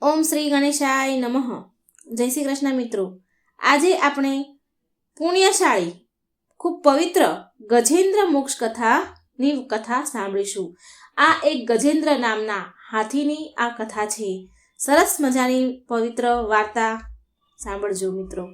ઓમ શ્રી ગણેશાય નમઃ. જય શ્રી કૃષ્ણ મિત્રો. આજે આપણે પુણ્યશાળી ખૂબ પવિત્ર ગજેન્દ્ર મોક્ષ કથાની કથા સાંભળીશું. આ એક ગજેન્દ્ર નામના હાથીની આ કથા છે. સરસ મજાની પવિત્ર વાર્તા સાંભળજો મિત્રો.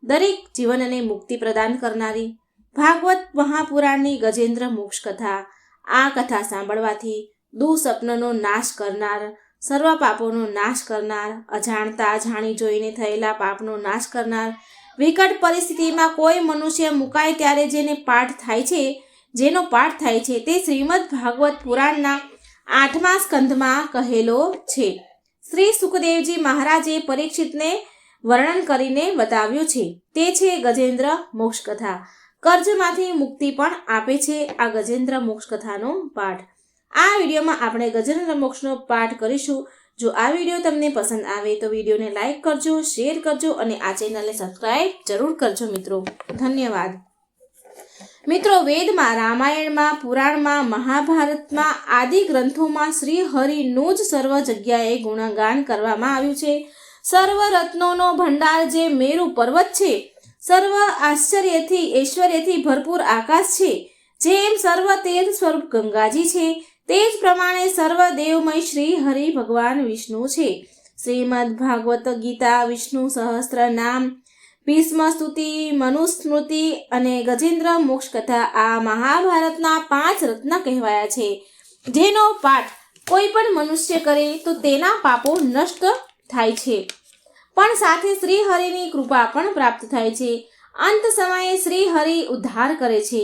દરેક જીવનને મુક્તિ પ્રદાન કરનારી ભાગવત મહાપુરાણની ગજેન્દ્ર મોક્ષ કથા. આ કથા સાંભળવાથી દુઃસ્વપ્નનો નાશ કરનાર, સર્વ પાપોનો નાશ કરનાર, અજાણતા જાણી જોઈને થયેલા પાપનો નાશ કરનાર, વિકટ પરિસ્થિતિમાં કોઈ મનુષ્ય મુકાય ત્યારે જેનો પાઠ થાય છે તે શ્રીમદ ભાગવત પુરાણના 8મા સ્કંધમાં કહેલો છે. શ્રી સુખદેવજી મહારાજે પરીક્ષિતને વર્ણન કરીને બતાવ્યું છે. તે છે ગજેન્દ્ર મોક્ષ કથા. કર્જમાંથી મુક્તિ પણ આપે છે આ ગજેન્દ્ર મોક્ષ કથાનો પાઠ. આ વિડીયોમાં આપણે ગજેન્દ્ર મોક્ષનો પાઠ કરીશું. જો આ વિડીયો તમને પસંદ આવે તો વિડીયોને લાઈક કરજો, શેર કરજો અને આ ચેનલને સબસ્ક્રાઈબ જરૂર કરજો મિત્રો. ધન્યવાદ. મિત્રો, વેદમાં, રામાયણમાં, પુરાણમાં, મહાભારતમાં આદિ ગ્રંથોમાં શ્રી હરિનું જ સર્વ જગ્યાએ ગુણગાન કરવામાં આવ્યું છે. સર્વ રત્નોનો ભંડાર જે મેરુ પર્વત છે, સર્વ આશ્ચર્યથી ઐશ્વર્યથી ભરપૂર આકાશ છે, જેમ સર્વ તીર્થ સ્વરૂપ ગંગાજી છે, તે જ પ્રમાણે સર્વ દેવમય શ્રી હરિ ભગવાન વિષ્ણુ છે. શ્રીમદ ભાગવત ગીતા, વિષ્ણુ સહસ્ત્ર નામ, ભીષ્મ સ્તુતિ, મનુસ્મૃતિ અને ગજેન્દ્ર મોક્ષ કથા આ મહાભારતના 5 રત્ન કહેવાયા છે. જેનો પાઠ કોઈ પણ મનુષ્ય કરે તો તેના પાપો નષ્ટ થાય છે, પણ સાથે શ્રી હરિની કૃપા પણ પ્રાપ્ત થાય છે. અંત સમયે શ્રી હરિ ઉદ્ધાર કરે છે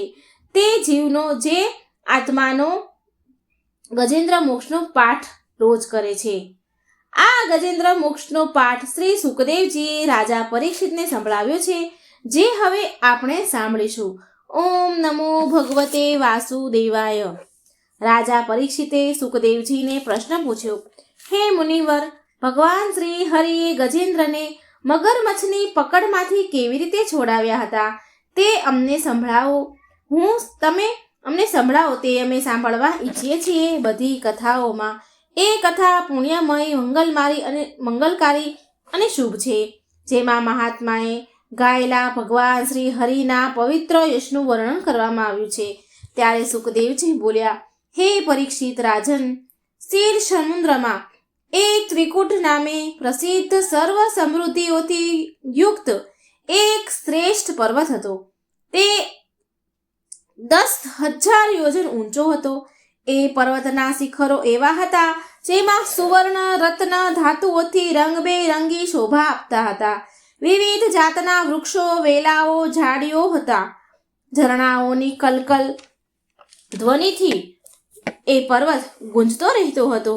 તે જીવનો જે આત્માનો ગજેન્દ્ર મોક્ષનો પાઠ રોજ કરે છે. આ ગજેન્દ્ર મોક્ષનો પાઠ શ્રી સુખદેવજીએ રાજા પરીક્ષિતને સંભળાવ્યો છે, જે હવે આપણે સાંભળીશું. ઓમ નમો ભગવતે વાસુદેવાય. રાજા પરીક્ષિતે સુખદેવજીને પ્રશ્ન પૂછ્યો, હે મુનિવર, ભગવાન શ્રી હરિએ ગજેન્દ્રને મગરમચ્છની પકડમાંથી કેવી રીતે છોડાવ્યા હતા તે અમને સંભળાવો. તમે અમને સંભળાવો તે અમે સાંભળવા ઈચ્છીએ છીએ. બધી કથાઓમાં એ કથા પુણ્યમય, મંગલકારી અને શુભ છે, જેમાં મહાત્માએ ગાયેલા ભગવાન શ્રી હરિના પવિત્ર યશનું વર્ણન કરવામાં આવ્યું છે. ત્યારે સુખદેવજી બોલ્યા, હે પરીક્ષિત રાજન, ક્ષીર સમુદ્રમાં એક ત્રિકૂટ નામે પ્રસિદ્ધ સર્વ સમૃદ્ધિઓથી યુક્ત એક શ્રેષ્ઠ પર્વત હતો. તે 10,000 યોજન ઊંચો હતો. એ પર્વતના શિખરો એવા હતા જેમાં સુવર્ણ, રત્ન, ધાતુઓથી રંગબેરંગી શોભા આપતા હતા. વિવિધ જાતના વૃક્ષો, વેલાઓ, ઝાડીઓ હતા. ઝરણાઓની કલકલ ધ્વનિથી એ પર્વત ગુંજતો રહેતો હતો.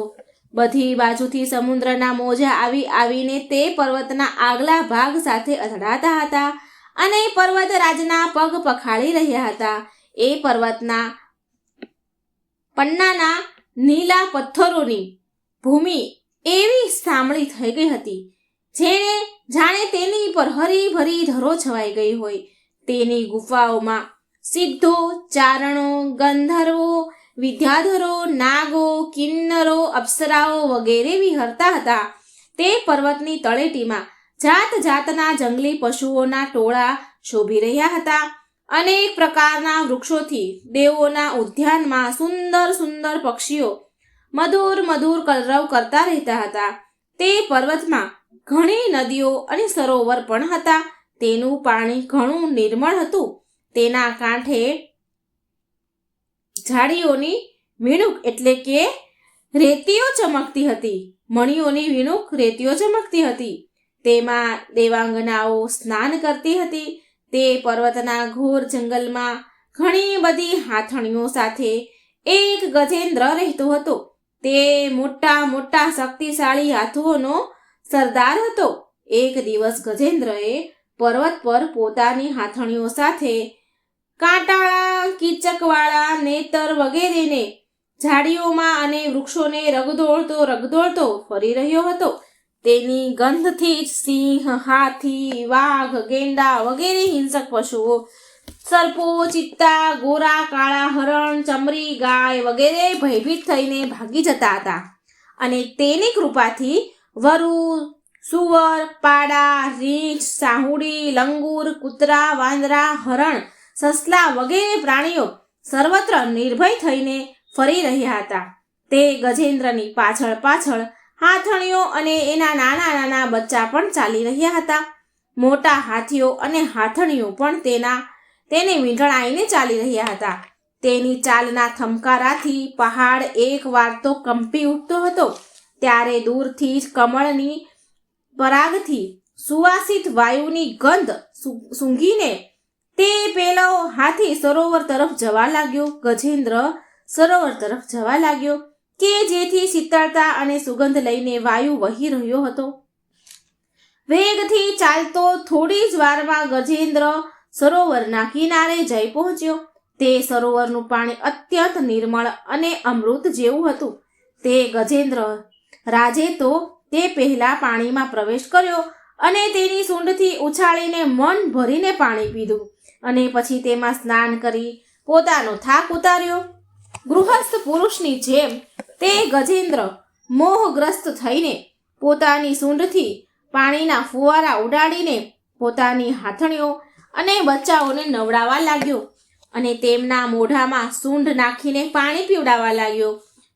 બધી બાજુથી સમુદ્રના મોજા આવીને તે પર્વતના આગલા ભાગ સાથે અથડાતા હતા અને પર્વતરાજના પગ પખાળી રહ્યા હતા. એ પર્વતના પન્નાના નીલા પથ્થરોની ભૂમિ એવી સામળી થઈ ગઈ હતી જાણે તેની પર હરીભરી ધરો છવાઈ ગઈ હોય. તેની ગુફાઓમાં સિદ્ધો, ચારણો, ગંધર્વો, વિદ્યાધરો, નાગો, કિન્નરો, અપ્સરાઓ વગેરે વિહરતા હતા. તે પર્વતની તળેટીમાં જાત જાતના જંગલી પશુઓના ટોળા શોભી રહ્યા હતા. અનેક પ્રકારના વૃક્ષોથી દેવોના ઉદ્યાનમાં સુંદર સુંદર પક્ષીઓ મધુર મધુર કલરવ કરતા રહેતા હતા. તે પર્વતમાં ઘણી નદીઓ અને સરોવર પણ હતા. તેનું પાણી ઘણું નિર્મળ હતું. તેના કાંઠે ઝાડીઓની વીણુક એટલે કે રેતીઓ ચમકતી હતી. મણીઓની વીણુક રેતીઓ ચમકતી હતી. તેમાં દેવાંગનાઓ સ્નાન કરતી હતી. તે પર્વતના ઘોર જંગલમાં ઘણી બધી હાથણીઓ સાથે એક ગજેન્દ્ર રહેતો હતો. તે મોટા મોટા શક્તિશાળી હાથીઓનો સરદાર હતો. એક દિવસ ગજેન્દ્રએ પર્વત પર પોતાની હાથણીઓ સાથે કાંટાળા, કીચકવાળા નેતર વગેરેને ઝાડીઓમાં અને વૃક્ષોને રગદોળતો ફરી રહ્યો હતો. તેની ગંધથી જ સિંહ, હાથી, વાઘ, ગેંડા વગેરે હિંસક પશુઓ, સર્પો, ચિત્તા, ગોરા, કાળા હરણ, ચમરી, ગાય વગેરે ભયભીત થઈને ભાગી જતા હતા અને તેની કૃપાથી વરુ, સુવર, પાડા, રીંછ, સાહુડી, લંગૂર, કૂતરા, વાંદરા, હરણ, સસલા વગેરે પ્રાણીઓ સર્વત્ર નિર્ભય થઈને ફરી રહ્યા હતા. તે ગજેન્દ્રની પાછળ પાછળ હાથણીઓ અને એના નાના નાના બચ્ચા પણ ચાલી રહ્યા હતા. મોટા હાથીઓ અને હાથણીઓ પણ તેને વીંટળાઈને ચાલી રહ્યા હતા. તેની ચાલના થમકારાથી પહાડ એક વાર તો કંપી ઉઠતો હતો. ત્યારે દૂરથી જ કમળની પરાગથી સુવાસિત વાયુની ગંધ સૂંઘીને તે પેલો હાથી સરોવર તરફ જવા લાગ્યો. ગજેન્દ્ર સરોવર તરફ જવા લાગ્યો કે જેથી શીતળતા અને સુગંધ લઈને વાયુ વહી રહ્યો હતો. વેગથી ચાલતો થોડી જ વારમાં ગજેન્દ્ર સરોવરના કિનારે જઈ પહોંચ્યો. તે સરોવરનું પાણી અત્યંત નિર્મળ અને અમૃત જેવું હતું. તે ગજેન્દ્ર રાજે તો તે પહેલા પાણીમાં પ્રવેશ કર્યો અને તેની સૂંઢથી ઉછાળીને મન ભરીને પાણી પીધું અને પછી તેમાં સ્નાન કરી પોતાનો થાક ઉતાર્યો. ગૃહસ્થ પુરુષની જેમ તે ગજેન્દ્ર મોહગ્રસ્ત થઈને પોતાની સૂંઢથી પાણીના ફુવારા ઉડાડીને પોતાની હાથણીઓ અને બચ્ચાઓને નવડાવવા લાગ્યો અને તેમના મોઢામાં સૂંઢ નાખીને પાણી પીવડાવવા લાગ્યો.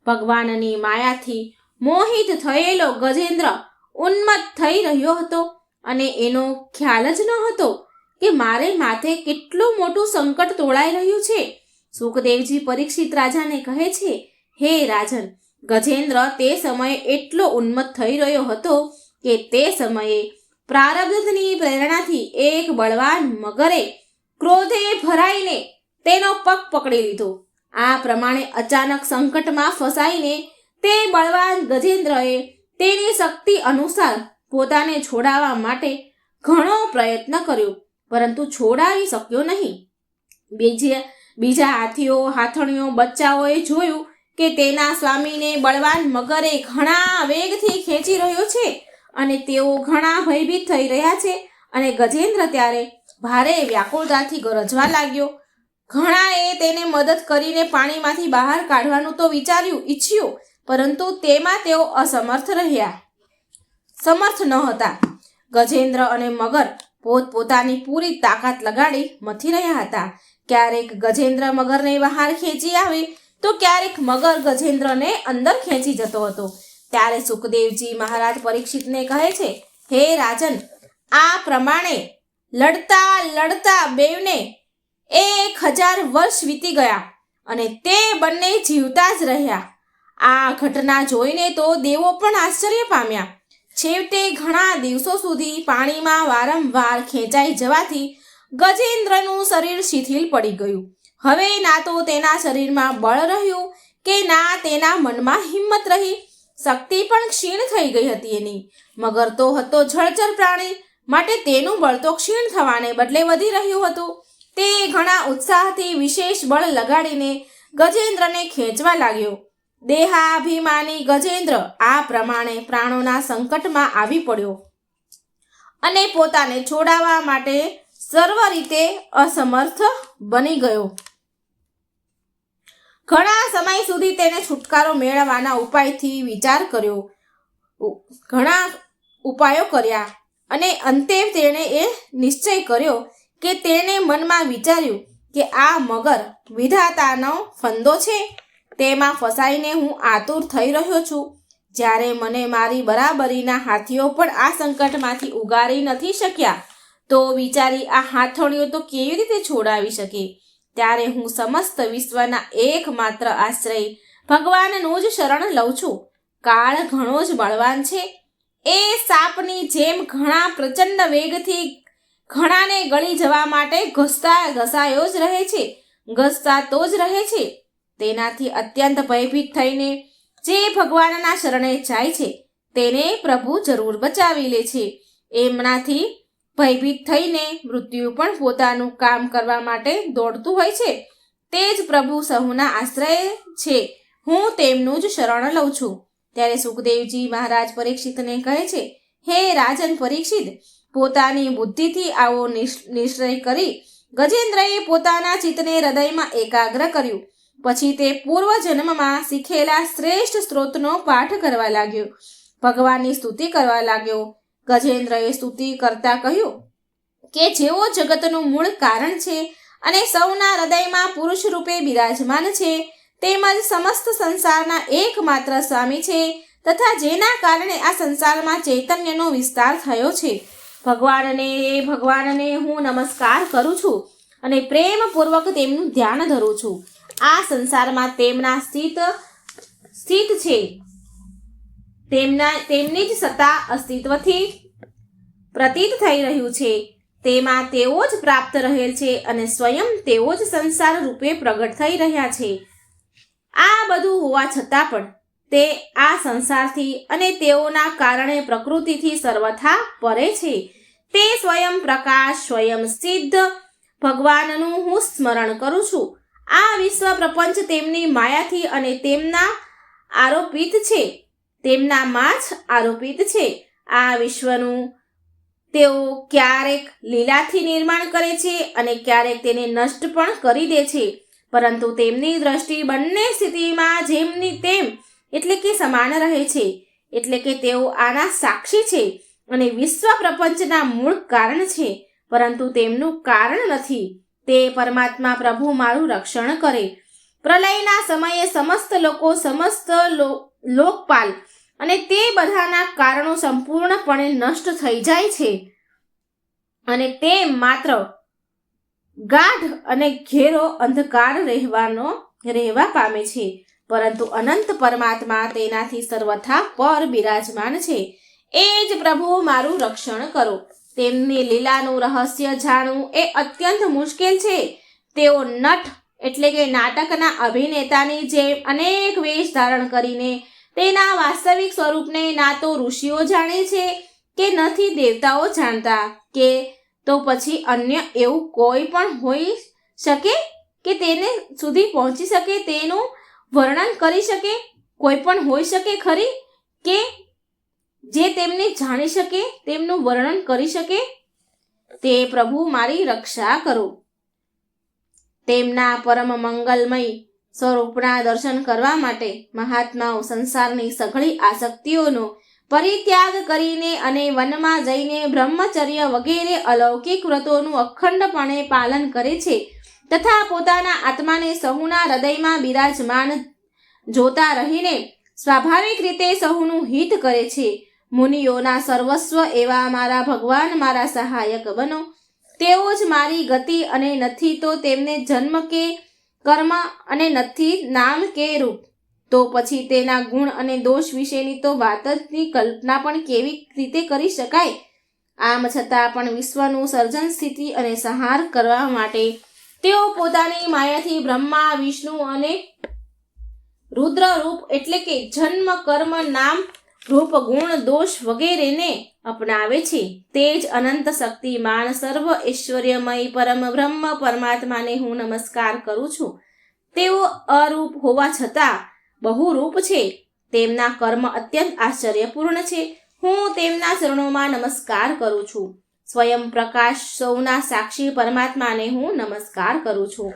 ભગવાનની માયાથી મોહિત થયેલો ગજેન્દ્ર ઉન્મત્ત થઈ રહ્યો હતો અને એનો ખ્યાલ જ ન હતો કે મારે માથે કેટલું મોટું સંકટ તોળાઈ રહ્યું છે. સુખદેવજી પરીક્ષિત રાજાને કહે છે, હે રાજન, ગજેન્દ્ર તે સમયે એટલો ઉન્મત્ત થઈ રહ્યો હતો કે તે સમયે પ્રારબ્ધની પ્રેરણાથી એક બળવાન મગરે ક્રોધે ભરાઈને તેનો પગ પકડી લીધો. આ પ્રમાણે અચાનક સંકટમાં ફસાઈને તે બળવાન ગજેન્દ્રએ તેની શક્તિ અનુસાર પોતાને છોડાવવા માટે ઘણો પ્રયત્ન કર્યો, પરંતુ છોડાવી શક્યો નહીં. બીજા હાથીઓ, હાથણીઓ, બચ્ચાઓએ જોયું કે તેના સ્વામીને બળવાન મગરે ઘણા વેગથી ખેંચી રહ્યો છે અને તેઓ ઘણા ભયભીત થઈ રહ્યા છે અને ગજેન્દ્ર ત્યારે ભારે વ્યાકુળતાથી ગરજવા લાગ્યો. ઘણાએ તેને મદદ કરીને પાણીમાંથી બહાર કાઢવાનું તો ઈચ્છ્યું, પરંતુ તેમાં તેઓ સમર્થ ન હતા. ગજેન્દ્ર અને મગર પોતપોતાની પૂરી તાકાત લગાડી મથી રહ્યા હતા. ક્યારેક ગજેન્દ્ર મગરને બહાર ખેંચી આવે તો ક્યારેક મગર ગજેન્દ્રને અંદર ખેંચી જતો હતો. ત્યારે સુખદેવજી મહારાજ પરીક્ષિતને કહે છે, હે રાજન, આ પ્રમાણે લડતા લડતા બેવને 1000 વર્ષ વીતી ગયા અને તે બંને જીવતા જ રહ્યા. આ ઘટના જોઈને તો દેવો પણ આશ્ચર્ય પામ્યા. છેવટે ઘણા દિવસો સુધી પાણીમાં વારંવાર ખેંચાઈ જવાથી ગજેન્દ્રનું શરીર શિથિલ પડી ગયું. હવે ના તો તેના શરીરમાં બળ રહ્યું કે ના તેના મનમાં હિંમત રહી. શક્તિ પણ ક્ષીણ થઈ ગઈ હતી એની. મગર તો હતો જળચર પ્રાણી, માટે તેનું બળ તો ક્ષીણ થવાને બદલે વધી રહ્યું હતું. તે ઘણા ઉત્સાહથી વિશેષ બળ લગાડીને ગજેન્દ્રને ખેંચવા લાગ્યો. દેહાભિમાની ગજેન્દ્ર આ પ્રમાણે પ્રાણોના સંકટમાં આવી પડ્યો અને પોતાને છોડાવવા માટે સર્વ રીતે અસમર્થ બની ગયો. ઘણા સમય સુધી તેને છુટકારો મેળવવાના ઉપાયથી વિચાર કર્યો. ઘણા ઉપાયો કર્યા અને અંતે તેણે એ નિશ્ચય કર્યો કે તેણે મનમાં વિચાર્યું કે આ મગર વિધાતાનો ફંદો છે. તેમાં ફસાઈને હું આતુર થઈ રહ્યો છું. જ્યારે મને મારી બરાબરીના હાથીઓ પણ આ સંકટમાંથી ઉગારી નથી શક્યા, તો વિચારી આ હાથણીઓ તો કેવી રીતે છોડાવી શકે? ત્યારે હું સમસ્ત વિશ્વના એકમાત્ર આશ્રય ભગવાનનું જ શરણ લઉં છું. કાળ ઘણો જ બળવાન છે. એ સાપની જેમ ઘણા પ્રચંડ વેગથી ઘણાને ગળી જવા માટે ઘસતો જ રહે છે. તેનાથી અત્યંત ભયભીત થઈને જે ભગવાનના શરણે જાય છે તેને પ્રભુ જરૂર બચાવી લે છે. એમનાથી ભયભીત થઈને મૃત્યુ પણ પોતાનું કામ કરવા માટે દોડતું હોય છે. તે જ પ્રભુ સહુના આશ્રય છે. હું તેમનું જ શરણ લઉં છું. ત્યારે સુખદેવજી મહારાજ પરીક્ષિતને કહે છે, હે રાજન પરીક્ષિત, પોતાની બુદ્ધિથી આવો નિશ્ચય કરી ગજેન્દ્રએ પોતાના ચિત્તને હૃદયમાં એકાગ્ર કર્યું. પછી તે પૂર્વજન્મમાં શીખેલા શ્રેષ્ઠ સ્ત્રોતનો પાઠ કરવા લાગ્યો. ભગવાનની સ્તુતિ કરવા લાગ્યો. ગજેન્દ્રએ સ્તુતિ કરતા કહ્યું કે જેઓ જગતનું મૂળ કારણ છે અને સૌના હૃદયમાં પુરુષ રૂપે બિરાજમાન છે, તેમજ સમસ્ત સંસારના એકમાત્ર સ્વામી છે તથા જેના કારણે આ સંસારમાં ચૈતન્યનો વિસ્તાર થયો છે, ભગવાનને હું નમસ્કાર કરું છું અને પ્રેમપૂર્વક તેમનું ધ્યાન ધરું છું. આ સંસારમાં તેમના સ્થિત છે, તેમની જ સત્તા અસ્તિત્વથી પ્રતીત થઈ રહ્યું છે, તેમાં તેઓ જ પ્રાપ્ત રહેલ છે અને સ્વયં તેઓ જ સંસાર રૂપે પ્રગટ થઈ રહ્યા છે. આ બધું હોવા છતાં પણ તે આ સંસારથી અને તેઓના કારણે પ્રકૃતિથી સર્વથા પરે છે. તે સ્વયં પ્રકાશ, સ્વયં સિદ્ધ ભગવાનનું હું સ્મરણ કરું છું. આ વિશ્વ પ્રપંચ તેમની માયાથી અને તેમનામાં જ આરોપિત છે. આ વિશ્વનું તેઓ ક્યારેક લીલાથી નિર્માણ કરે છે અને ક્યારેક તેને નષ્ટ પણ કરી દે છે, પરંતુ તેમની દ્રષ્ટિ બંને સ્થિતિમાં જેમની તેમ એટલે કે સમાન રહે છે. એટલે કે તેઓ આના સાક્ષી છે અને વિશ્વ પ્રપંચના મૂળ કારણ છે, પરંતુ તેમનું કારણ નથી. તે પરમાત્મા પ્રભુ મારું રક્ષણ કરે. પ્રલયના સમયે સમસ્ત લોકપાલ અને તે બધાના કારણો સંપૂર્ણપણે નષ્ટ થઈ જાય છે અને તે માત્ર ગાઢ અને ઘેરો અંધકાર રહેવા પામે છે, પરંતુ અનંત પરમાત્મા તેનાથી સર્વથા પર બિરાજમાન છે. એ જ પ્રભુ મારું રક્ષણ કરો. તેમની લીલાનું રહસ્ય જાણવું એ અત્યંત મુશ્કેલ છે. તેઓ નટ એટલે કે નાટકના અભિનેતાની જેમ અનેક વેશ ધારણ કરીને તેના વાસ્તવિક સ્વરૂપને ના તો ઋષિઓ જાણે છે કે નથી દેવતાઓ જાણતા, કે તો પછી અન્ય એવું કોઈ પણ હોઈ શકે કે તેને સુધી પહોંચી શકે, તેનું વર્ણન કરી શકે? કોઈ પણ હોઈ શકે ખરી કે જે તેમને જાણી શકે, તેમનું વર્ણન કરી શકે? તે પ્રભુ મારી રક્ષા કરો. તેમના પરમ મંગલમય સ્વરૂપના દર્શન કરવા માટે મહાત્માઓ સંસારની સઘળી આસક્તિઓનો પરિત્યાગ કરીને અને વનમાં જઈને બ્રહ્મચર્ય વગેરે અલૌકિક વ્રતોનું અખંડપણે પાલન કરે છે તથા પોતાના આત્માને સહુના હૃદયમાં બિરાજમાન જોતા રહીને સ્વાભાવિક રીતે સહુનું હિત કરે છે. મુનિઓના સર્વસ્વ એવા મારા ભગવાન મારા સહાયક બનો. તેઓ જ મારી ગતિ અને નથી તો તેમને જન્મ કે કર્મ અને નથી નામ કે રૂપ, તો પછી તેના ગુણ અને દોષ વિશેની તો વાતની કલ્પના પણ કેવી રીતે કરી શકાય? આમ છતાં પણ વિશ્વનું સર્જન, સ્થિતિ અને સંહાર કરવા માટે તેઓ પોતાની માયાથી બ્રહ્મા, વિષ્ણુ અને રુદ્ર રૂપ એટલે કે જન્મ, કર્મ, નામ, રૂપ, ગુણ, દોષ વગેરેને અપનાવે છે. તે જ અનંત શક્તિમાન સર્વ ઐશ્વર્યમય પરમ બ્રહ્મ પરમાત્માને હું નમસ્કાર કરું છું. તેઓ અરૂપ હોવા છતાં બહુરૂપ છે. તેમના કર્મ અત્યંત આશ્ચર્યપૂર્ણ છે. હું તેમના ચરણોમાં નમસ્કાર કરું છું. સ્વયં પ્રકાશ સૌના સાક્ષી પરમાત્માને હું નમસ્કાર કરું છું.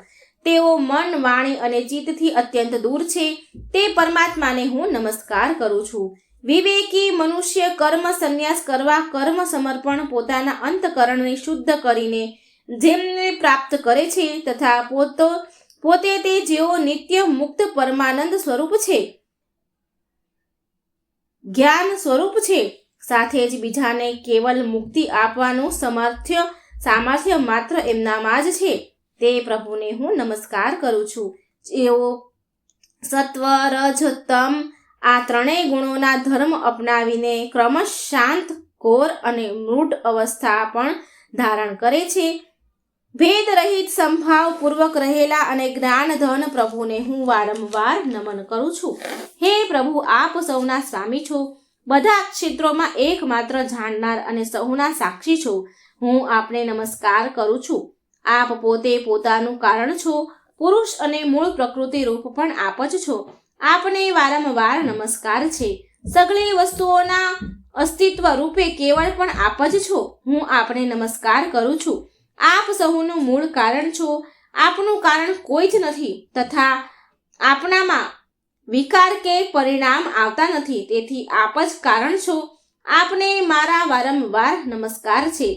તેઓ મન, વાણી અને ચિત્તથી અત્યંત દૂર છે. તે પરમાત્માને હું નમસ્કાર કરું છું. વિવેકી મનુષ્ય કર્મ સંન્યાસ કરવા, કર્મ સમર્પણ પોતાના અંતકરણને શુદ્ધ કરીને જેમને પ્રાપ્ત કરે છે તથા પોતે તે જેઓ નિત્ય મુક્ત પરમાનંદ સ્વરૂપ છે, જ્ઞાન સ્વરૂપ છે, સાથે જ બીજાને કેવલ મુક્તિ આપવાનું સામર્થ્ય માત્ર એમનામાં જ છે, તે પ્રભુને હું નમસ્કાર કરું છું. જેઓ સત્વ, રજ, તમ આ ત્રણેય ગુણોના ધર્મ અપનાવીને ક્રમશ શાંત, ઘોર અને મૂઢ અવસ્થા પણ ધારણ કરે છે. ભેદ રહિત સંભાવ પૂર્વક રહેલા અને જ્ઞાનધન પ્રભુને હું વારંવાર નમન કરું છું. હે પ્રભુ, આપ સૌના સ્વામી છો, બધા ક્ષેત્રોમાં એકમાત્ર જાણનાર અને સૌના સાક્ષી છો. હું આપને નમસ્કાર કરું છું. આપ પોતે પોતાનું કારણ છો, પુરુષ અને મૂળ પ્રકૃતિ રૂપ પણ આપ જ છો. આપને વારંવાર નમસ્કાર છે. સગળી વસ્તુઓના અસ્તિત્વ રૂપે કેવળ પણ આપ જ છો. હું આપને નમસ્કાર કરું છું. આપ સહુનું મૂળ કારણ છો. આપનું કારણ કોઈ જ નથી તથા આપનામાં વિકાર કે પરિણામ આવતા નથી. તેથી આપ જ કારણ છો. આપને મારા વારંવાર નમસ્કાર છે.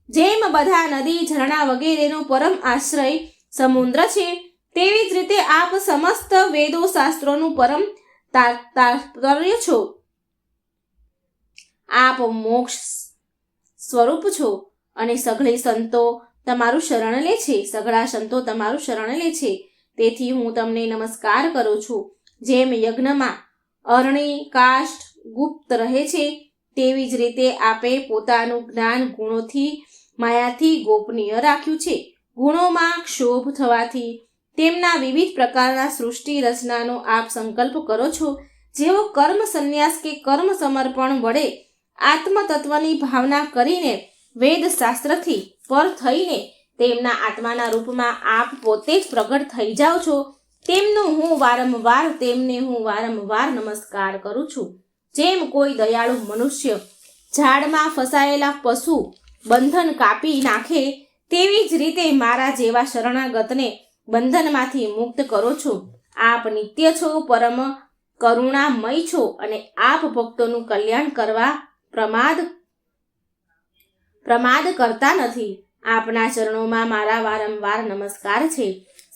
જેમ બધા નદી ઝરણા વગેરેનો પરમ આશ્રય સમુદ્ર છે, તેવી જ રીતે આપ સમસ્ત વેદો શાસ્ત્રોનું પરમ તાત્પર્ય છો. આપ મોક્ષ સ્વરૂપ છો અને સઘળી સંતો તમારું શરણ લે છે. સઘળા સંતો તમારું શરણ લે છે. તેથી હું તમને નમસ્કાર કરું છું. જેમ યજ્ઞમાં અરણી કાષ્ઠ ગુપ્ત રહે છે, તેવી જ રીતે આપે પોતાનું જ્ઞાન ગુણોથી માયાથી ગોપનીય રાખ્યું છે. ગુણોમાં ક્ષોભ થવાથી તેમના વિવિધ પ્રકારના સૃષ્ટિ રચનાનો આપ સંકલ્પ કરો છો. જેઓ કર્મ સંન્યાસ કે કર્મ સમર્પણ વડે આત્મતત્વની ભાવના કરીને વેદશાસ્ત્રથી પર થઈને તેમના આત્માના રૂપમાં આપ પોતે જ પ્રગટ થઈ જાઓ છો, તેમને હું વારંવાર નમસ્કાર કરું છું. જેમ કોઈ દયાળુ મનુષ્ય ઝાડમાં ફસાયેલા પશુ બંધન કાપી નાખે, તેવી જ રીતે મારા જેવા શરણાગતને બંધનમાંથી મુક્ત કરો છો. આપ નિત્ય છો, પરમ કરુણામય છો અને આપ ભક્તોનું કલ્યાણ કરવા પ્રમાદ કરતા નથી. આપના ચરણોમાં મારા વારંવાર નમસ્કાર છે.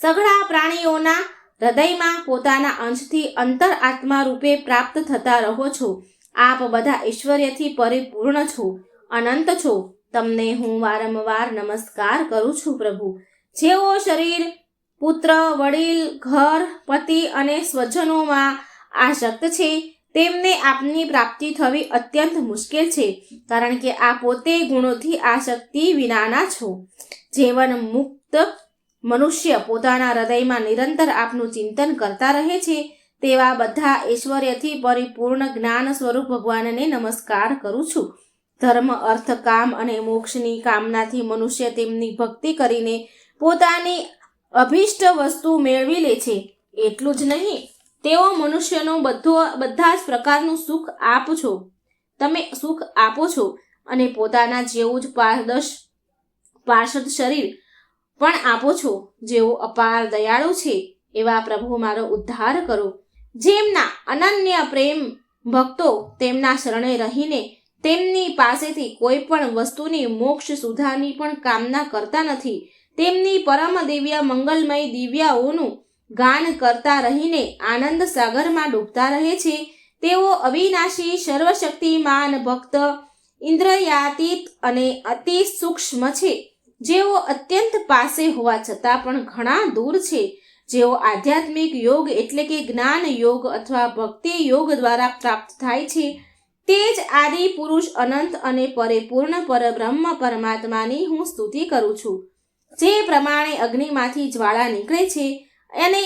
સઘળા પ્રાણીઓના હૃદયમાં પોતાના અંશથી અંતર આત્મા રૂપે પ્રાપ્ત થતા રહો છો. આપ બધા ઐશ્વર્યથી પરિપૂર્ણ છો, અનંત છો. તમને હું વારંવાર નમસ્કાર કરું છું. પ્રભુ, જેઓ શરીર, પુત્ર, વડીલ, ઘર, પતિ અને સ્વજનોમાં આસક્ત છે, તેમને આપની પ્રાપ્તિ થવી અત્યંત મુશ્કેલ છે, કારણ કે આ પોતે ગુણોથી આસક્તિ વિનાના છો. જીવન મુક્ત મનુષ્ય પોતાના હૃદયમાં નિરંતર આપનું ચિંતન કરતા રહે છે, તેવા બધા ઐશ્વર્યથી પરિપૂર્ણ જ્ઞાન સ્વરૂપ ભગવાનને નમસ્કાર કરું છું. ધર્મ, અર્થ, કામ અને મોક્ષની કામનાથી મનુષ્ય તેમની ભક્તિ કરીને પોતાની અભિષ્ટ વસ્તુ મેળવી લે છે. એટલું જ નહીં, તેઓ મનુષ્યનો બધા જ પ્રકારનું સુખ તમે સુખ આપો છો અને પોતાના જેવું જ પાર્ષદ શરીર પણ આપો છો. જેઓ અપાર દયાળુ છે, એવા પ્રભુ મારો ઉદ્ધાર કરો. જેમના અનન્ય પ્રેમ ભક્તો તેમના શરણે રહીને તેમની પાસેથી કોઈ પણ વસ્તુની મોક્ષ સુધાની પણ કામના કરતા નથી, તેમની પરમ દિવ્ય મંગલમય દિવ્યાઓનું ગાન કરતા રહીને આનંદ સાગરમાં ડૂબતા રહે છે, તેઓ અવિનાશી સર્વશક્તિમાન ભક્ત ઇન્દ્રિયાતીત અને અતિ સૂક્ષ્મ છે. જેઓ અત્યંત પાસે હોવા છતાં પણ ઘણા દૂર છે, જેઓ આધ્યાત્મિક યોગ એટલે કે જ્ઞાન યોગ અથવા ભક્તિ યોગ દ્વારા પ્રાપ્ત થાય છે, તે જ આદિ પુરુષ અનંત અને પરિપૂર્ણ પરબ્રહ્મ પરમાત્માની હું સ્તુતિ કરું છું. જે પ્રમાણે અગ્નિમાંથી જ્વાળા નીકળે છે અને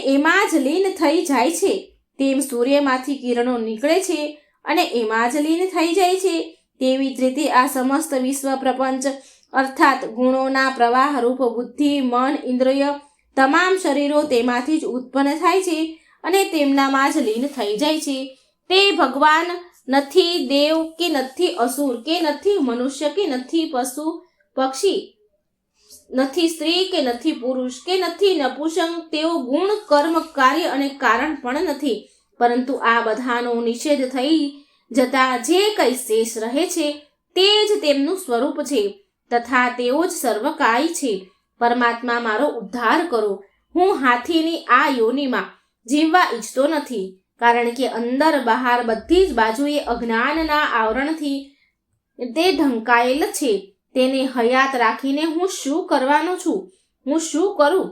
એમાં જ લીન થઈ જાય છે, તેમ સૂર્યમાંથી કિરણો નીકળે છે અને એમાં જ લીન થઈ જાય છે, તેવી જ રીતે આ સમસ્ત વિશ્વ પ્રપંચ અર્થાત ગુણોના પ્રવાહ રૂપ બુદ્ધિ, મન, ઇન્દ્રિય તમામ શરીરો તેમાંથી જ ઉત્પન્ન થાય છે અને તેમનામાં જ લીન થઈ જાય છે. તે ભગવાન નથી, દેવ કે નથી અસુર કે નથી મનુષ્ય કે નથી પશુ પક્ષી, નથી સ્ત્રી કે નથી પુરુષ કે નથી નપુંસક, તેઓ ગુણ, કર્મ, કાર્ય અને કારણ પણ નથી, પરંતુ આ બધાનો નિષેધ થઈ જતા જે કંઈ શેષ રહે છે તે જ તેમનું સ્વરૂપ છે, તથા તેઓ જ સર્વકાય છે. પરમાત્મા મારો ઉદ્ધાર કરો. હું હાથીની આ યોનિમાં જીવવા ઈચ્છતો નથી, કારણ કે અંદર બહાર બધી જ બાજુએ અજ્ઞાનના આવરણથી તે ઢંકાયેલ છે. તેને હયાત રાખીને હું શું કરવાનો છું? હું શું કરું?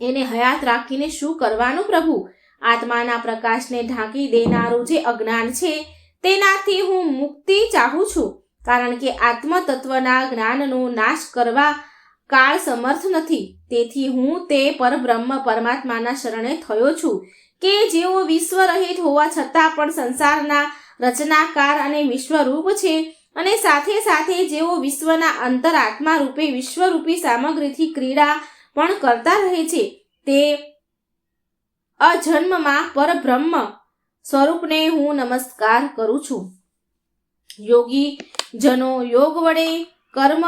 એને હયાત રાખીને શું કરવાનું? પ્રભુ, આત્માના પ્રકાશને ઢાંકી દેનારું જે અજ્ઞાન છે તેનાથી હું મુક્તિ ચાહું છું, કારણ કે આત્મતત્વના જ્ઞાનનો નાશ કરવા કાળ સમર્થ નથી. તેથી હું તે પરબ્રહ્મ પરમાત્માના શરણે થયો છું કે જેઓ વિશ્વ રહિત હોવા છતાં પણ સંસારના રચનાકાર અને વિશ્વરૂપ છે, અને સાથે સાથે જેઓ વિશ્વના અંતરાત્મા રૂપે વિશ્વરૂપી સામગ્રીથી ક્રીડા પણ કરતા રહે છે, તે અજન્મમાં પરબ્રહ્મ સ્વરૂપને હું નમસ્કાર કરું છું. યોગી જનો યોગ વડે કર્મ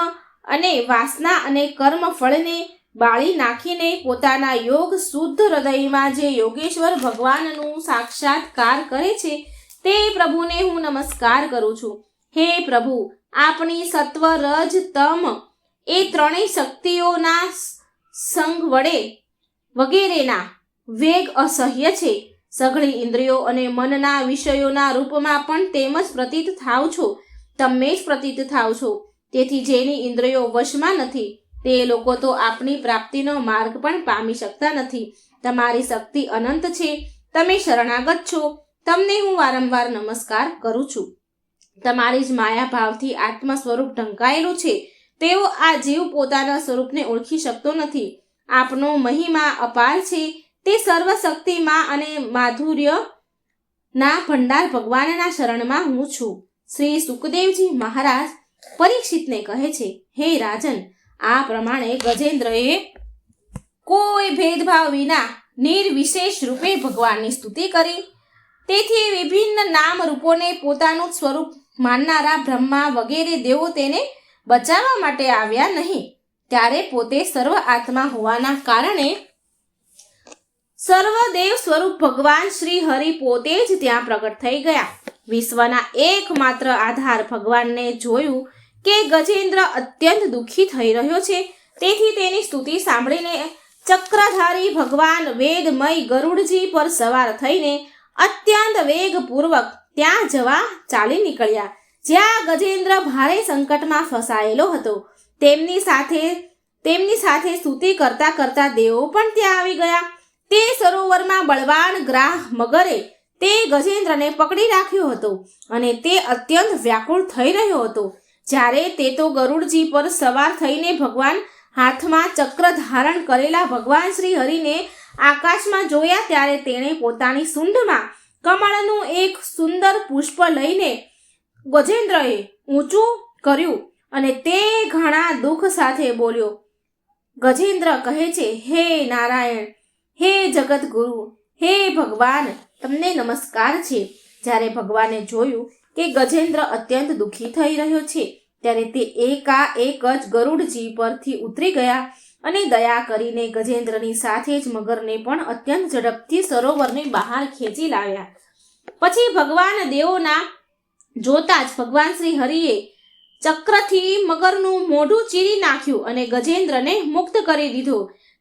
અને વાસના અને કર્મ ફળને બાળી નાખીને પોતાના યોગ શુદ્ધ હૃદયમાં જે યોગેશ્વર ભગવાનનું સાક્ષાત્કાર કરે છે તે પ્રભુને હું નમસ્કાર કરું છું. હે પ્રભુ, આપણી સત્વ રજ તમ એ ત્રણેય શક્તિઓના સંગ વડે વગેરેના વેગ અસહ્ય છે. સઘળી ઇન્દ્રિયો અને મનના વિષયોના રૂપમાં પણ તેમ જ પ્રતીત થાવ છો. તમે જ પ્રતીત થાવ છો. તેથી જેની ઇન્દ્રિયો વશમાં નથી તે લોકો તો આપણી પ્રાપ્તિનો માર્ગ પણ પામી શકતા નથી. તમારી શક્તિ અનંત છે. તમે શરણાગત છો. તમને હું વારંવાર નમસ્કાર કરું છું. તમારી જ માયા ભાવથી આત્મ સ્વરૂપ ઢંકાયેલું છે. તેઓ આ જીવ પોતાના સ્વરૂપને ઓળખી શકતો નથી. આપનો મહિમા અપાર છે. તે સર્વશક્તિમાં અને માધુર્યના ભંડાર ભગવાનના શરણમાં હું છું. શ્રી સુખદેવજી મહારાજ પરીક્ષિતને કહે છે, હે રાજન, આ પ્રમાણે ગજેન્દ્રએ કોઈ ભેદભાવ વિના નિર્વિશેષ રૂપે ભગવાનની સ્તુતિ કરી. તેથી વિભિન્ન નામ રૂપોને પોતાનું સ્વરૂપ માનનારા બ્રહ્મા વગેરે દેવો તેને બચાવવા માટે આવ્યા નહીં. ત્યારે પોતે સર્વ આત્મા હોવાના કારણે સર્વદેવ સ્વરૂપ ભગવાન શ્રી હરિ પોતે જ ત્યાં પ્રગટ થઈ ગયા. વિશ્વના એકમાત્ર આધાર ભગવાનને જોયું કે ગજેન્દ્ર અત્યંત દુઃખી થઈ રહ્યો છે. તેથી તેની સ્તુતિ સાંભળીને ચક્રધારી ભગવાન વેદમય ગરુડજી પર સવાર થઈને અત્યંત વેગપૂર્વક ત્યાં જવા ચાલી નીકળ્યા. જ્યાં ગજેન્દ્ર ભારે સંકટમાં ફસાયેલો હતો. તેમની સાથે સ્તુતિ કરતા કરતા દેવો પણ ત્યાં આવી ગયા. તે સરોવરમાં બળવાન ગ્રાહ મગરે તે ગજેન્દ્રને પકડી રાખ્યો હતો અને તે અત્યંત વ્યાકુળ થઈ રહ્યો હતો. જ્યારે તે તો ગરુડજી પર સવાર થઈને ભગવાન હાથમાં ચક્ર ધારણ કરેલા ભગવાન શ્રી હરિને આકાશમાં જોયા ત્યારે તેણે પોતાની સૂંઢમાં કમળનું એક સુંદર પુષ્પ લઈને ગજેન્દ્રએ ઊંચું કર્યું અને તે ઘણા દુઃખ સાથે બોલ્યો. ગજેન્દ્ર કહે છે, હે નારાયણ, હે જગતગુરુ, હે ભગવાન, તમને નમસ્કાર છે. જ્યારે ભગવાને જોયું કે ગજેન્દ્ર અત્યંત દુઃખી થઈ રહ્યો છે ત્યારે તે એકાએક જ ગરુડજી પરથી ઉતરી ગયા અને દયા કરીને ગજેન્દ્રની સાથે જ મગરને પણ અત્યંત ઝડપથી સરોવરની બહાર ખેંચી લાવ્યા. પછી ભગવાન દેવોના જોતા જ ભગવાન શ્રી હરિએ ચક્રથી મગરનું મોઢું ચીરી નાખ્યું અને ગજેન્દ્રને મુક્ત કરી દીધો.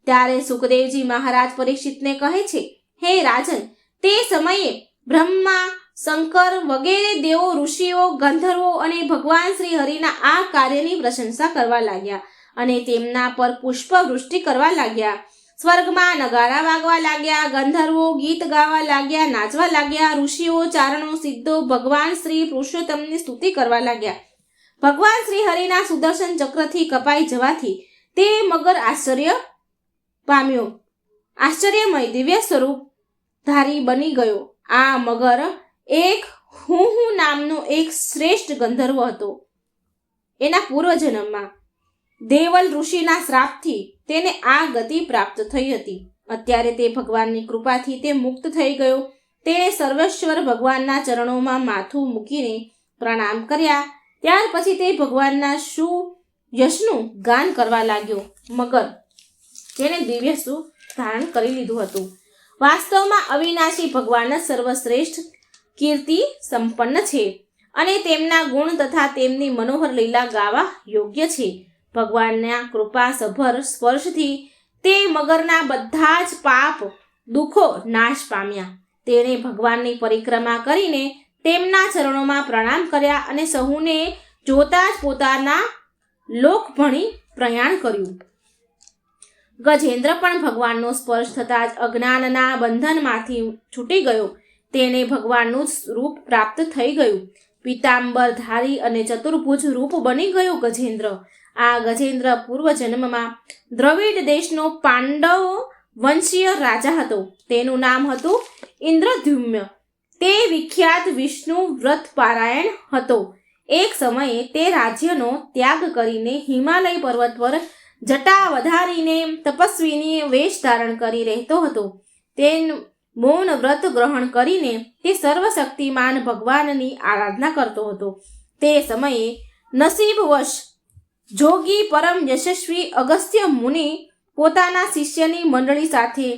ત્યારે સુખદેવજી મહારાજ પરીક્ષિતને કહે છે, હે રાજન, તે સમયે બ્રહ્મા, શંકર વગેરે દેવો, ઋષિઓ, ગંધર્વો અને ભગવાન શ્રી હરિના આ કાર્યની પ્રશંસા કરવા લાગ્યા અને તેમના પર પુષ્પવૃષ્ટિ કરવા લાગ્યા. સ્વર્ગમાં નગારા વાગવા લાગ્યા, ગંધર્વો ગીત ગાવા લાગ્યા, નાચવા લાગ્યા, ઋષિઓ, ચારણો, સિદ્ધો ભગવાન શ્રી પુરુષોત્તમની સ્તુતિ કરવા લાગ્યા. ભગવાન શ્રી હરિના સુદર્શન ચક્રથી કપાઈ જવાથી તે મગર આશ્ચર્યમય દિવ્ય સ્વરૂપ ધારી બની ગયો. આ મગર એક હું નામનો એક શ્રેષ્ઠ ગંધર્વ હતો. એના પૂર્વજન્મમાં દેવલ ઋષિના શ્રાપથી તેને આ ગતિ પ્રાપ્ત થઈ હતી. અત્યારે તે ભગવાનની કૃપાથી તે મુક્ત થઈ ગયો. તેણે સર્વેશ્વર ભગવાનના ચરણોમાં માથું મૂકીને પ્રણામ કર્યા. ત્યાર પછી તે ભગવાનના યશનું ગાન કરવા લાગ્યો. મગર જેને દિવ્ય સુખ ધારણ કરી લીધું હતું. વાસ્તવમાં અવિનાશી ભગવાન જ સર્વશ્રેષ્ઠ કીર્તિ સંપન્ન છે અને તેમના ગુણ તથા તેમની મનોહર લીલા ગાવા યોગ્ય છે. ભગવાનના કૃપા સભર સ્પર્શથી તે મગરના બધા જ પાપ દુઃખો નાશ પામ્યા. તેણે ભગવાનની પરિક્રમા કરીને તેમના ચરણોમાં પ્રણામ કર્યા અને સહુને જોતા જ પોતાના લોક ભણી પ્રયાણ કર્યું. ગજેન્દ્ર પણ ભગવાનનો સ્પર્શ થતાં જ અજ્ઞાનના બંધનમાંથી છૂટી ગયો. તેને ભગવાનનું રૂપ પ્રાપ્ત થઈ ગયું. પીતાંબરધારી અને ચતુર્ભુજ રૂપ બની ગયો ગજેન્દ્ર. આ ગજેન્દ્ર પૂર્વજન્મમાં દ્રવિડ દેશનો પાંડવ વંશીય રાજા હતો. તેનું નામ હતું ઇન્દ્રદ્યુમ્ન. તે વિખ્યાત વિષ્ણુ વ્રત પારાયણ હતો. એક સમયે તે રાજ્યનો ત્યાગ કરીને હિમાલય પર્વત પર જટા વધારીને તપસ્વીની વેશ ધારણ કરી રહેતો હતો. તે મૌન વ્રત ગ્રહણ કરીને તે સર્વશક્તિમાન ભગવાનની આરાધના કરતો હતો. તે સમયે નસીબવશ જોગી પરમ યશસ્વી અગસ્ત્ય મુનિ પોતાના શિષ્યની મંડળી સાથે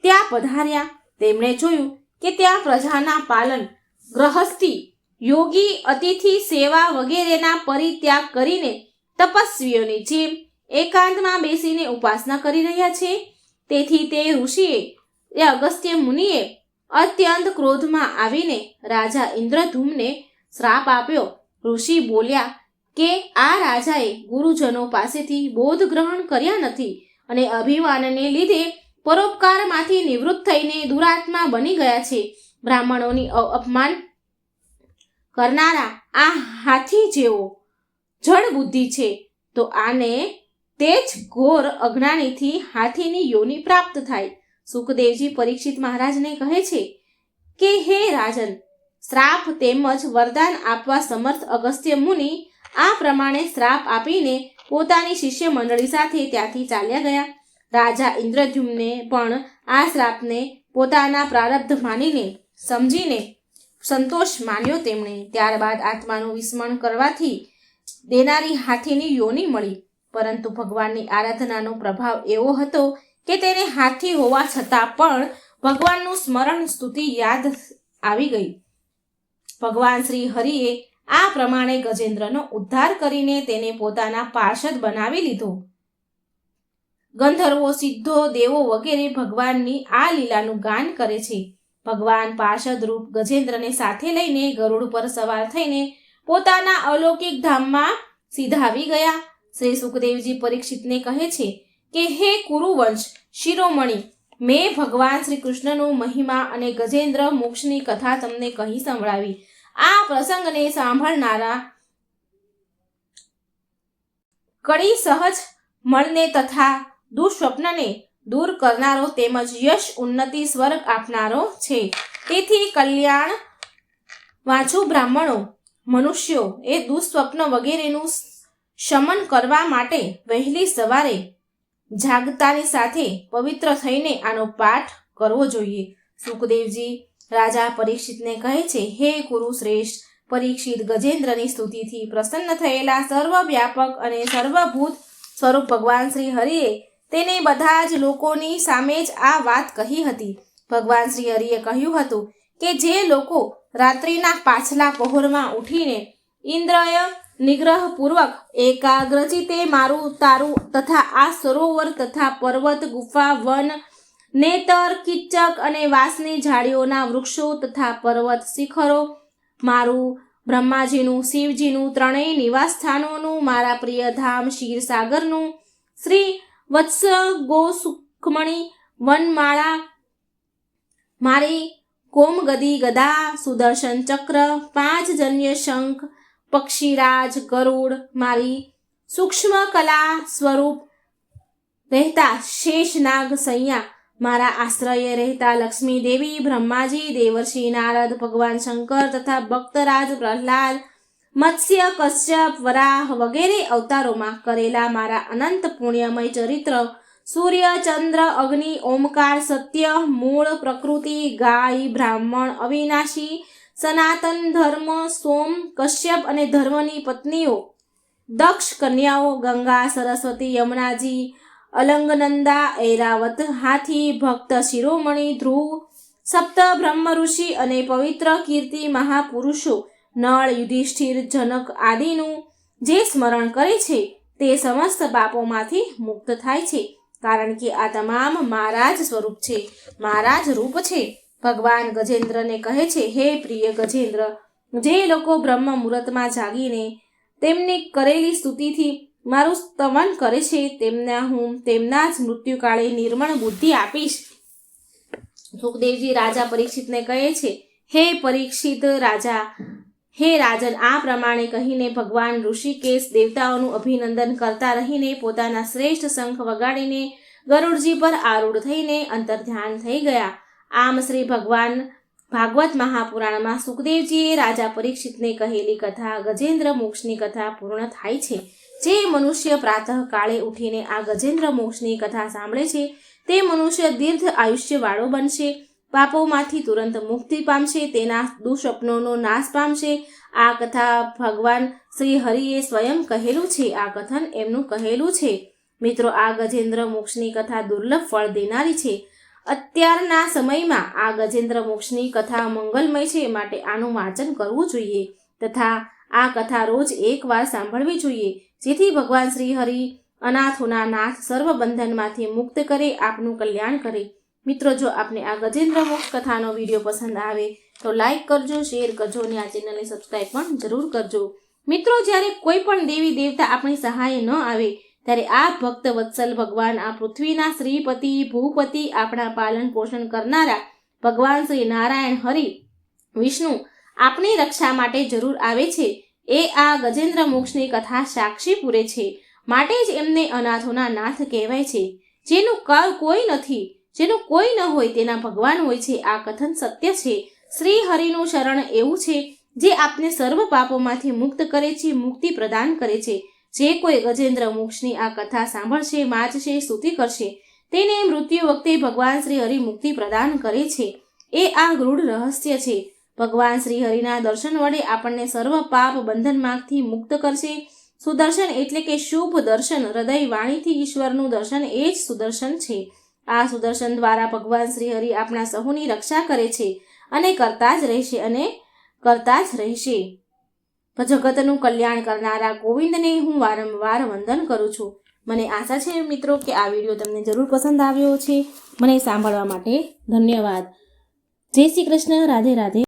ત્યાં પધાર્યા. તેમણે જોયું કે ત્યાં પ્રજાના પાલન, ગ્રહસ્થી, યોગી, અતિથિ સેવા વગેરેના પરિત્યાગ કરીને તપસ્વીઓની જેમ એકાંતમાં બેસીને ઉપાસના કરી રહ્યા છે. તેથી તે અગસ્ત્ય મુનિએ અત્યંત ક્રોધમાં આવીને રાજા ઇન્દ્રધૂમને શ્રાપ આપ્યો. ઋષિ બોલ્યા કે આ રાજાએ ગુરુજનો પાસેથી બોધ ગ્રહણ કર્યા નથી અને અભિમાનને લીધે પરોપકારમાંથી નિવૃત્ત થઈને દુરાત્મા બની ગયા છે. બ્રાહ્મણોની અપમાન કરનારા આ હાથી જેવો જડ બુદ્ધિ છે, તો આને તે જ ઘોર અજ્ઞાનીથી હાથીની યોનિ પ્રાપ્ત થાય. સુખદેવજી પરીક્ષિત મહારાજને કહે છે કે હે રાજન, શ્રાપ તેમજ વરદાન આપવા સમર્થ અગસ્ત્ય મુનિ આ પ્રમાણે શ્રાપ આપીને પોતાની શિષ્ય મંડળી સાથે ત્યાંથી ચાલ્યા ગયા. રાજા ઇન્દ્રદ્યુમ્ને પણ આ શ્રાપને પોતાના પ્રારબ્ધ માનીને સમજીને સંતોષ માન્યો. તેમણે ત્યારબાદ આત્માનું વિસ્મરણ કરવાથી દેનારી હાથીની યોનિ મળી. પરંતુ ભગવાનની આરાધનાનો પ્રભાવ એવો હતો કે તેને હાથી હોવા છતાં પણ ભગવાનનું સ્મરણ, સ્તુતિ યાદ આવી ગઈ. ભગવાન શ્રી હરિએ આ પ્રમાણે ગજેન્દ્રનો ઉદ્ધાર કરીને તેને પોતાના પાર્ષદ બનાવી લીધો. ગંધર્વો, સિદ્ધો, દેવો વગેરે ભગવાનની આ લીલાનું ગાન કરે છે. ભગવાન પાર્ષદ રૂપ ગજેન્દ્રને સાથે લઈને ગરુડ પર સવાર થઈને પોતાના અલૌકિક ધામમાં સીધાવી ગયા. શ્રી સુખદેવજી પરીક્ષિતને કહે છે કે હે કુરુવંશ શિરોમણી, મેં ભગવાન શ્રી કૃષ્ણનું મહિમા અને ગજેન્દ્ર મોક્ષની કથા તમને કહી સંભળાવી. આ પ્રસંગને સાંભળનારા કડી સહજ મળને તથા દુઃસ્વપ્નને દૂર કરનારો તેમજ યશ, ઉન્નતિ, સ્વર્ગ આપનારો છે. તેથી કલ્યાણ વાંચુ બ્રાહ્મણો, મનુષ્યો એ દુઃસ્વપ્ન વગેરેનું શમન કરવા માટે વહેલી સવારે જાગતાની સાથે પવિત્ર થઈને આનો પાઠ કરવો જોઈએ. સુખદેવજી રાજા પરીક્ષિતને કહે છે, હે કુરુ શ્રેષ્ઠ પરીક્ષિત, ગજેન્દ્રની સ્તુતિથી પ્રસન્ન થયેલા સર્વવ્યાપક અને સર્વભૂત સ્વરૂપ ભગવાન શ્રી હરિએ તેને બધા જ લોકોની સામે જ આ વાત કહી હતી. ભગવાન શ્રી હરિએ કહ્યું હતું કે જે લોકો રાત્રિના પાછલા પહોરમાં ઉઠીને ઇન્દ્રિય નિગ્રહપૂર્વક એકાગ્રચિતે મારું તારું તથા આ સરોવર તથા પર્વત, ગુફા, વન, નેતર, કિચક અને વાંસની ઝાડીઓના વૃક્ષો તથા પર્વત શિખરો, મારું બ્રહ્માજીનું, શિવજીનું, ત્રણેય નિવાસ સ્થાનોનું, મારા પ્રિય ધામ ક્ષીરસાગરનું, શ્રી વત્સ ગોસુખમણી વનમાળા, મારી કોમગદી ગદા, સુદર્શન ચક્ર, 5 જન્ય શંખ, પક્ષીરાજ, ગરુડ, મારી સૂક્ષ્મ કલા સ્વરૂપ રહેતા શેષનાગ સૈયા, મારા આશ્રયે રહેતા લક્ષ્મી દેવી, બ્રહ્માજી, દેવર્ષિ નારદ, ભગવાન શંકર તથા ભક્તરાજ પ્રહલાદ, મત્સ્ય, કશ્યપ, વરાહ વગેરે અવતારોમાં કરેલા મારા અનંત પુણ્યમય ચરિત્ર, સૂર્ય, ચંદ્ર, અગ્નિ, ઓમકાર, સત્ય, મૂળ, પ્રકૃતિ, ગાય, બ્રાહ્મણ, અવિનાશી, સનાતન ધર્મ, સોમ, કશ્યપ અને ધર્મની પત્નીઓ, દક્ષ કન્યાઓ, ગંગા, સરસ્વતી, યમુનાજી, અલંગનંદા, ઐરાવત, હાથી, ભક્ત શિરોમણી, ધ્રુવ, સપ્ત બ્રહ્મ ઋષિ અને પવિત્ર કીર્તિ મહાપુરુષો, નળ, યુધિષ્ઠિર, જનક આદિનું જે સ્મરણ કરે છે તે સમસ્ત પાપોમાંથી મુક્ત થાય છે. કારણ કે આ તમામ મારા જ સ્વરૂપ છે, મારા જ રૂપ છે. ભગવાન ગજેન્દ્રને કહે છે, હે પ્રિય ગજેન્દ્ર, જે લોકો બ્રહ્મ મુહૂર્તમાં જાગીને તેમની કરેલી સ્તુતિથી મારું સ્તવન કરે છે હું તેમના જ મૃત્યુકાળે નિર્મળ બુદ્ધિ આપીશ. સુખદેવજી રાજા પરીક્ષિતને કહે છે, હે પરીક્ષિત રાજા, હે રાજન, આ પ્રમાણે કહીને ભગવાન ઋષિકેશ દેવતાઓનું અભિનંદન કરતા રહીને પોતાના શ્રેષ્ઠ શંખ વગાડીને ગરુડજી પર આરૂઢ થઈને અંતર્ધ્યાન થઈ ગયા. આમ શ્રી ભગવાન ભાગવત મહાપુરાણમાં સુખદેવજીએ રાજા પરીક્ષિતને કહેલી કથા ગજેન્દ્ર મોક્ષની કથા પૂર્ણ થાય છે. જે મનુષ્ય પ્રાતઃ કાળે ઉઠીને આ ગજેન્દ્ર મોક્ષની કથા સાંભળે છે તે મનુષ્ય દીર્ઘ આયુષ્યવાળો બનશે, પાપોમાંથી તુરંત મુક્તિ પામશે, તેના દુઃસ્વપ્નોનો નાશ પામશે. આ કથા ભગવાન શ્રી હરિએ સ્વયં કહેલું છે. આ કથન એમનું કહેલું છે. મિત્રો, આ ગજેન્દ્ર મોક્ષની કથા દુર્લભ ફળ દેનારી છે. અત્યારના સમયમાં આ ગજેન્દ્ર મોક્ષની કથા મંગલમય છે, માટે આનું વાંચન કરવું જોઈએ તથા આ કથા રોજ એકવાર સાંભળવી જોઈએ, જેથી ભગવાન શ્રી હરિ અનાથોના નાથ સર્વ બંધનમાંથી મુક્ત કરે, આપનું કલ્યાણ કરે. મિત્રો, જો આપને આ ગજેન્દ્ર મોક્ષ કથાનો વિડીયો પસંદ આવે તો લાઈક કરજો, શેર કરજો અને આ ચેનલને સબસ્ક્રાઈબ પણ જરૂર કરજો. મિત્રો, જ્યારે કોઈ પણ દેવી દેવતા આપણી સહાય ન આવે ત્યારે આ ભક્ત વત્સલ ભગવાન, આ પૃથ્વીના શ્રીપતિ ભૂપતિ, આપણા પાલન પોષણ કરનારા ભગવાન શ્રી નારાયણ હરિ વિષ્ણુ આપણી રક્ષા માટે જરૂર આવે છે. એ આ ગજેન્દ્ર મોક્ષની કથા સાક્ષી પૂરે છે, માટે જ એમને અનાથોના નાથ કહેવાય છે. જેનું કોઈ નથી, જેનું કોઈ ન હોય તેના ભગવાન હોય છે. આ કથન સત્ય છે. શ્રી હરિનું શરણ એવું છે જે આપને સર્વ પાપોમાંથી મુક્ત કરે છે, મુક્તિ પ્રદાન કરે છે. જે કોઈ ગજેન્દ્ર મોક્ષની આ કથા સાંભળશે, વાંચશે, સ્તુતિ કરશે, તેને મૃત્યુ વખતે ભગવાન શ્રી હરિ મુક્તિ પ્રદાન કરે છે. એ આ ગૂઢ રહસ્ય છે. ભગવાન શ્રી હરિના દર્શન વડે આપણને સર્વ પાપ બંધનમાંથી મુક્ત કરશે. સુદર્શન એટલે કે શુભ દર્શન, હૃદય વાણીથી ઈશ્વરનું દર્શન એ જ સુદર્શન છે. આ સુદર્શન દ્વારા ભગવાન શ્રી હરિ આપણા સહુની રક્ષા કરે છે અને કરતા જ રહેશે અને કરતા જ રહેશે. જગતનું કલ્યાણ કરનારા ગોવિંદને હું વારંવાર વંદન કરું છું. મને આશા છે મિત્રો કે આ વિડીયો તમને જરૂર પસંદ આવ્યો છે. મને સાંભળવા માટે ધન્યવાદ. જય શ્રી કૃષ્ણ. રાધે રાધે.